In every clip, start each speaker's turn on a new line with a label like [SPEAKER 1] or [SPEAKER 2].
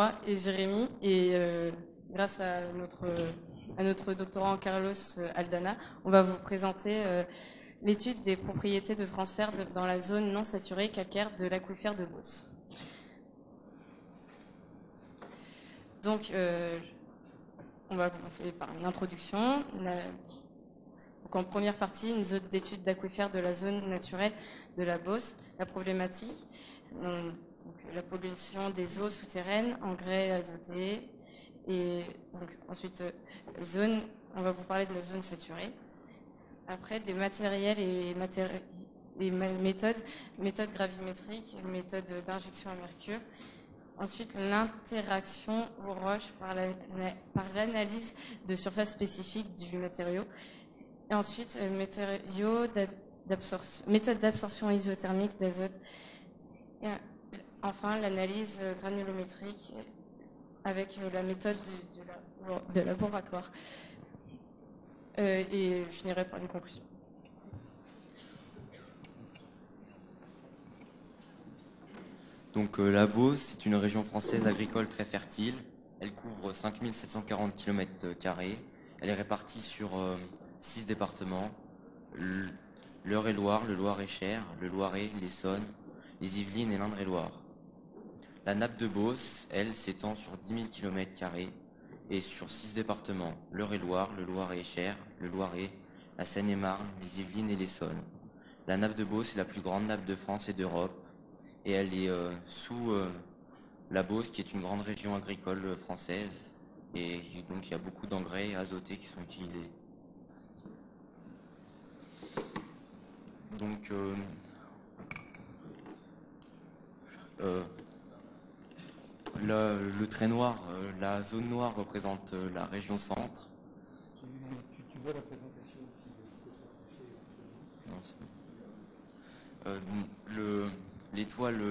[SPEAKER 1] moi et Jérémy, et grâce à notre doctorant Carlos Aldana, on va vous présenter l'étude des propriétés de transfert dans la zone non saturée calcaire de l'aquifère de Beauce. Donc, on va commencer par une introduction. Donc, en première partie, une zone d'étude d'aquifère de la zone naturelle de la Beauce, la problématique, donc, la pollution des eaux souterraines, engrais azotés, et donc, ensuite, on va vous parler de la zone saturée. Après, des matériels et méthodes gravimétriques, méthodes d'injection à mercure. Ensuite, l'interaction aux roches par l'analyse de surface spécifique du matériau. Et ensuite, méthode d'absorption isothermique d'azote. Et enfin, l'analyse granulométrique avec la méthode de laboratoire. Et je finirai par une conclusion.
[SPEAKER 2] Donc la Beauce, c'est une région française agricole très fertile. Elle couvre 5740 km². Elle est répartie sur 6 départements. l'Eure-et-Loir, le Loir-et-Cher, le Loiret, l'Essonne, les Yvelines et l'Indre-et-Loire. La nappe de Beauce, elle, s'étend sur 10 000 km² et sur 6 départements, l'Eure-et-Loir, le Loir-et-Cher, le Loiret, la Seine-et-Marne, les Yvelines et l'Essonne. La nappe de Beauce est la plus grande nappe de France et d'Europe et elle est sous la Beauce, qui est une grande région agricole française, et donc il y a beaucoup d'engrais azotés qui sont utilisés. Donc le trait noir, la zone noire représente la région centre.
[SPEAKER 3] Tu vois la présentation ici?
[SPEAKER 2] Non, l'étoile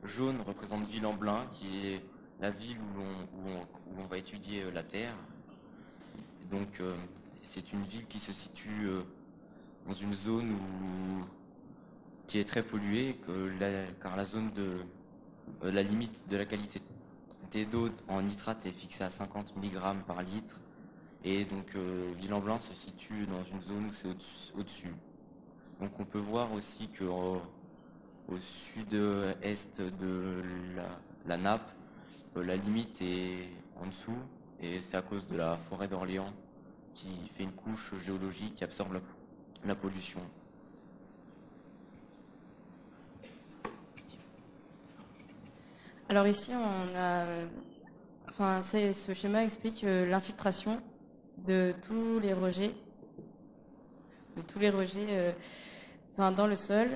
[SPEAKER 2] jaune représente Ville-en-Blain, qui est la ville où on va étudier la Terre. Et donc c'est une ville qui se situe dans une zone qui est très polluée, car la zone la limite de la qualité d'eau en nitrate est fixée à 50 mg par litre. Et donc Ville-en-Blain se situe dans une zone où c'est au-dessus. Donc on peut voir aussi que au sud-est de la nappe, la limite est en dessous, et c'est à cause de la forêt d'Orléans qui fait une couche géologique qui absorbe la pollution.
[SPEAKER 1] Alors ici, ce schéma explique l'infiltration de tous les rejets, dans le sol.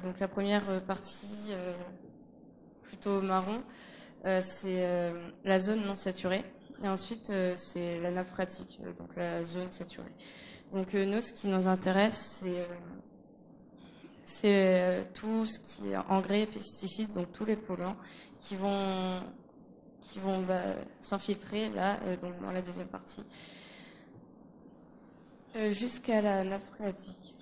[SPEAKER 1] Donc la première partie, plutôt marron, c'est la zone non saturée, et ensuite c'est la nappe phréatique, donc la zone saturée. Donc nous, ce qui nous intéresse, c'est tout ce qui est engrais et pesticides, donc tous les polluants qui vont s'infiltrer là, donc dans la deuxième partie, jusqu'à la nappe phréatique.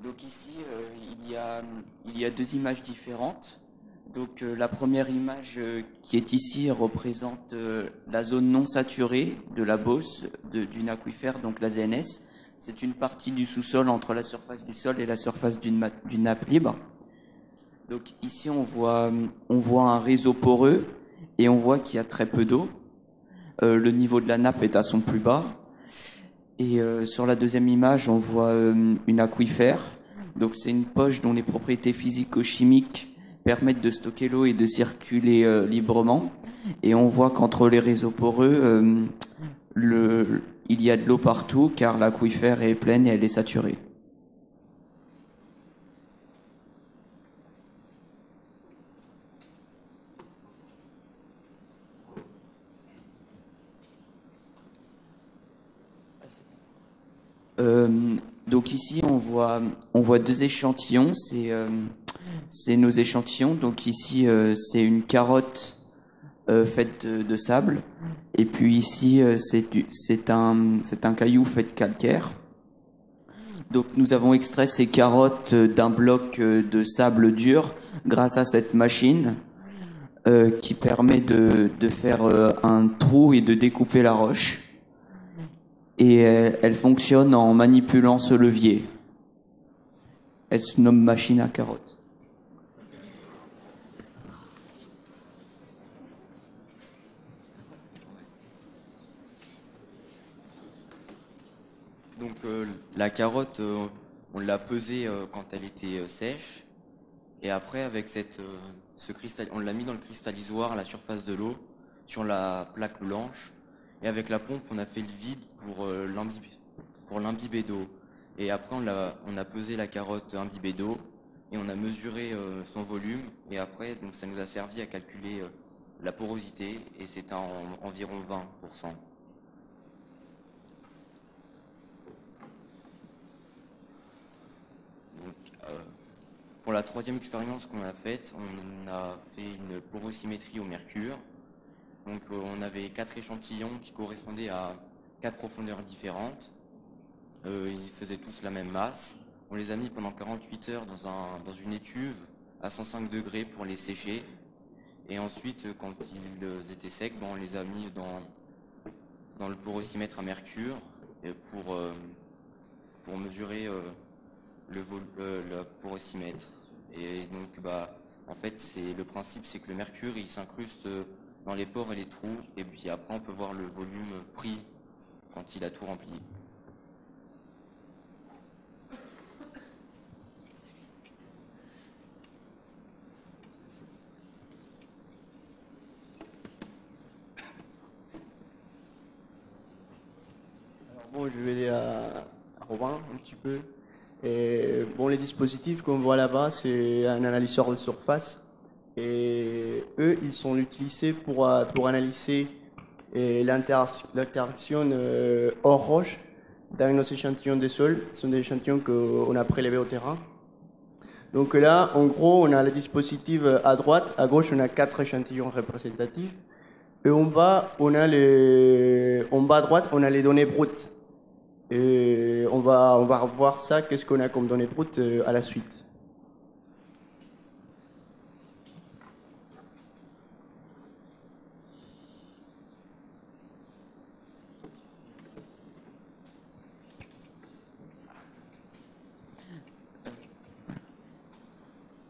[SPEAKER 4] Donc ici, il y a deux images différentes. Donc la première image qui est ici représente la zone non saturée de la Beauce, d'une aquifère, donc la ZNS. C'est une partie du sous-sol entre la surface du sol et la surface d'une nappe libre. Donc ici, on voit un réseau poreux et on voit qu'il y a très peu d'eau. Le niveau de la nappe est à son plus bas. Et sur la deuxième image, on voit une aquifère. Donc c'est une poche dont les propriétés physico-chimiques permettent de stocker l'eau et de circuler librement. Et on voit qu'entre les réseaux poreux, il y a de l'eau partout, car l'aquifère est pleine et elle est saturée. Donc ici on voit deux échantillons, c'est nos échantillons. Donc ici c'est une carotte faite de sable. Et puis ici, c'est un caillou fait de calcaire. Donc nous avons extrait ces carottes d'un bloc de sable dur grâce à cette machine qui permet de faire un trou et de découper la roche. Et elle fonctionne en manipulant ce levier. Elle se nomme machine à carottes.
[SPEAKER 2] Donc la carotte, on l'a pesée quand elle était sèche. Et après, avec on l'a mis dans le cristallisoire à la surface de l'eau, sur la plaque blanche. Et avec la pompe, on a fait le vide pour l'imbiber d'eau. Et après, on a pesé la carotte imbibée d'eau et on a mesuré son volume. Et après, donc, ça nous a servi à calculer la porosité et c'était environ 20%. Donc, pour la troisième expérience qu'on a faite, on a fait une porosimétrie au mercure. Donc on avait 4 échantillons qui correspondaient à 4 profondeurs différentes. Ils faisaient tous la même masse. On les a mis pendant 48 heures dans une étuve à 105 degrés pour les sécher. Et ensuite, quand ils étaient secs, on les a mis dans le porosimètre à mercure pour mesurer le porosimètre. Et donc, en fait, le principe, c'est que le mercure, il s'incruste dans les pores et les trous, et puis après, on peut voir le volume pris quand il a tout rempli.
[SPEAKER 5] Alors bon, je vais aller à Robin un petit peu. Et bon, les dispositifs qu'on voit là-bas, c'est un analyseur de surface. Et eux, ils sont utilisés pour analyser l'interaction hors roche dans nos échantillons de sol. Ce sont des échantillons qu'on a prélevés au terrain. Donc là, en gros, on a le dispositif à droite, à gauche, on a 4 échantillons représentatifs. Et en bas, en bas à droite, on a les données brutes. Et on va voir ça, qu'est-ce qu'on a comme données brutes à la suite.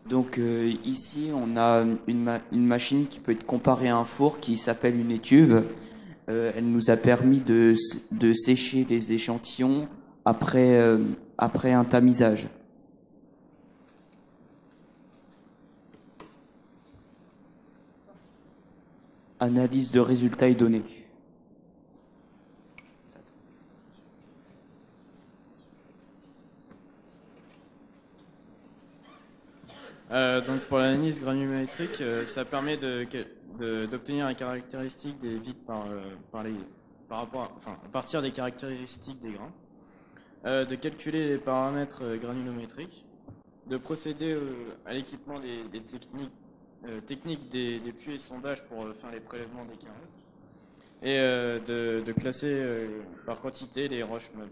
[SPEAKER 4] Donc ici, on a une machine qui peut être comparée à un four qui s'appelle une étuve. Elle nous a permis de sécher les échantillons après un tamisage. Analyse de résultats et données.
[SPEAKER 6] Donc pour l'analyse granulométrique, ça permet d'obtenir les caractéristiques des vides à partir des caractéristiques des grains, de calculer les paramètres granulométriques, de procéder à l'équipement des techniques des puits et sondages pour faire les prélèvements des carottes, et de classer par quantité les roches meubles.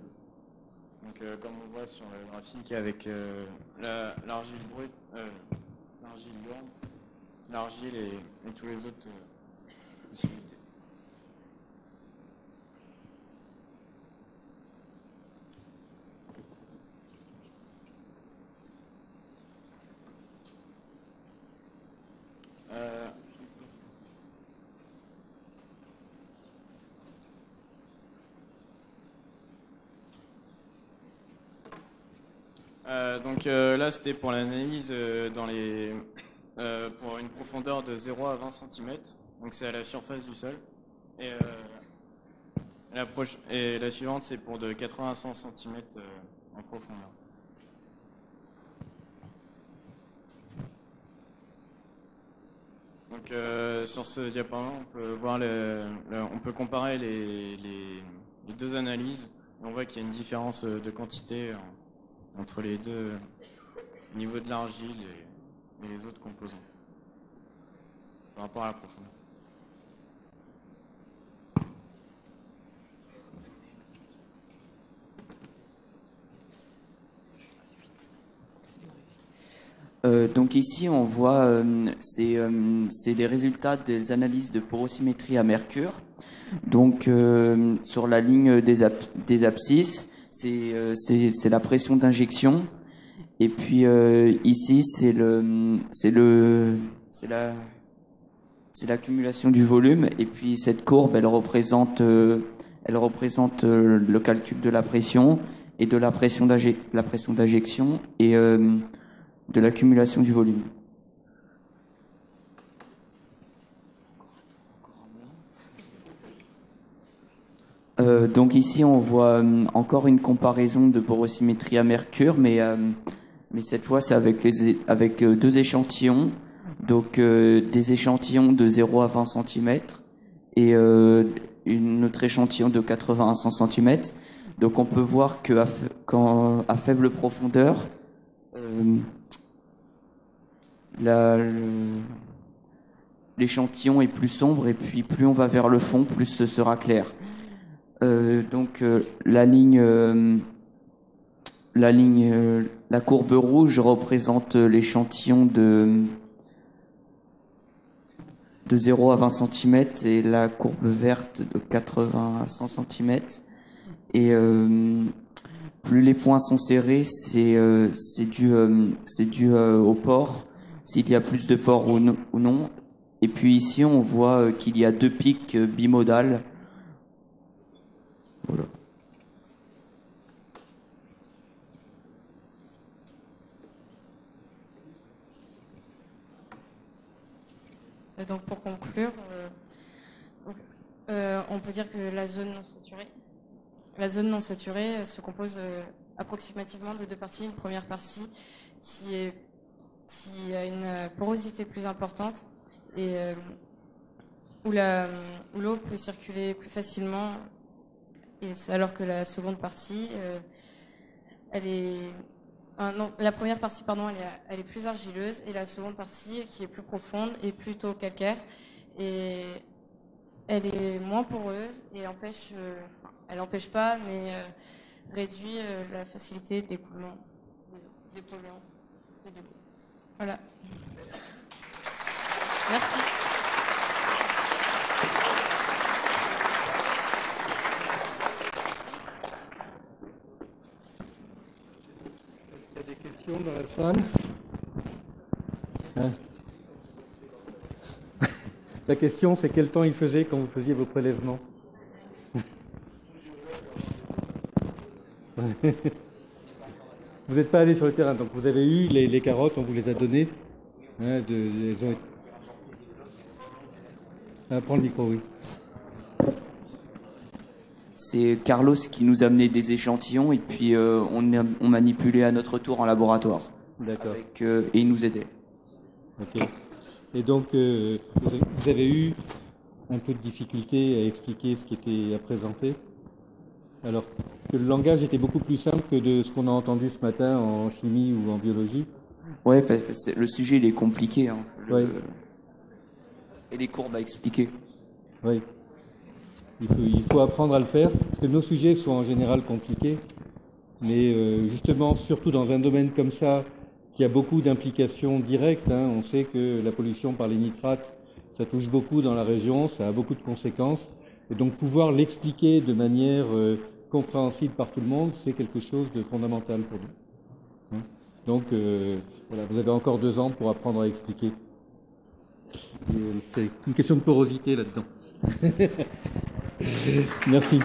[SPEAKER 6] Donc, comme on voit sur le graphique avec l'argile brute, l'argile lourde, l'argile et tous les autres possibilités. Donc là, c'était pour l'analyse pour une profondeur de 0 à 20 cm. Donc c'est à la surface du sol. Et la suivante, c'est pour de 80 à 100 cm en profondeur. Donc sur ce diaporama, on peut voir on peut comparer les deux analyses. Et on voit qu'il y a une différence de quantité entre les deux, au niveau de l'argile et les autres composants, par rapport à la profondeur.
[SPEAKER 4] Donc ici, on voit, c'est les résultats des analyses de porosimétrie à mercure. Donc sur la ligne des abscisses, c'est la pression d'injection. Et puis ici, c'est l'accumulation du volume. Et puis cette courbe, elle représente le calcul de la pression et de la pression d'injection et de l'accumulation du volume. Donc ici, on voit encore une comparaison de porosimétrie à mercure, mais cette fois, c'est avec deux échantillons. Donc des échantillons de 0 à 20 cm et une autre échantillon de 80 à 100 cm. Donc on peut voir que à faible profondeur, l'échantillon est plus sombre, et puis plus on va vers le fond, plus ce sera clair. Donc la courbe rouge représente l'échantillon de 0 à 20 cm et la courbe verte de 80 à 100 cm. Et plus les points sont serrés, c'est dû au pore, s'il y a plus de pores ou non. Et puis ici, on voit qu'il y a deux pics bimodales. Voilà.
[SPEAKER 1] Donc pour conclure, on peut dire que la zone non saturée se compose approximativement de deux parties. Une première partie qui a une porosité plus importante et où l'eau peut circuler plus facilement, alors que la seconde partie, la première partie, elle est plus argileuse, et la seconde partie, qui est plus profonde, est plutôt calcaire, et elle est moins poreuse et elle empêche pas, mais réduit la facilité d'écoulement des polluants et de l'eau. Voilà. Merci.
[SPEAKER 3] Est-ce qu'il y a des questions dans la salle? Hein? La question, c'est quel temps il faisait quand vous faisiez vos prélèvements? Vous n'êtes pas allé sur le terrain, donc vous avez eu les carottes, on vous les a données. Hein, prends le micro, oui.
[SPEAKER 4] C'est Carlos qui nous amenait des échantillons, et puis on manipulait à notre tour en laboratoire.
[SPEAKER 3] D'accord.
[SPEAKER 4] Et il nous aidait.
[SPEAKER 3] Ok. Et donc, vous avez eu un peu de difficulté à expliquer ce qui était à présenter, alors que le langage était beaucoup plus simple que de ce qu'on a entendu ce matin en chimie ou en biologie.
[SPEAKER 4] Ouais, le sujet il est compliqué. Hein.
[SPEAKER 3] Ouais.
[SPEAKER 4] Et les courbes à expliquer.
[SPEAKER 3] Oui. Il faut apprendre à le faire, parce que nos sujets sont en général compliqués, mais justement, surtout dans un domaine comme ça, qui a beaucoup d'implications directes, hein. On sait que la pollution par les nitrates, ça touche beaucoup dans la région, ça a beaucoup de conséquences, et donc pouvoir l'expliquer de manière compréhensible par tout le monde, c'est quelque chose de fondamental pour nous. Hein. Donc, voilà, vous avez encore 2 ans pour apprendre à expliquer. C'est une question de porosité là-dedans. Merci.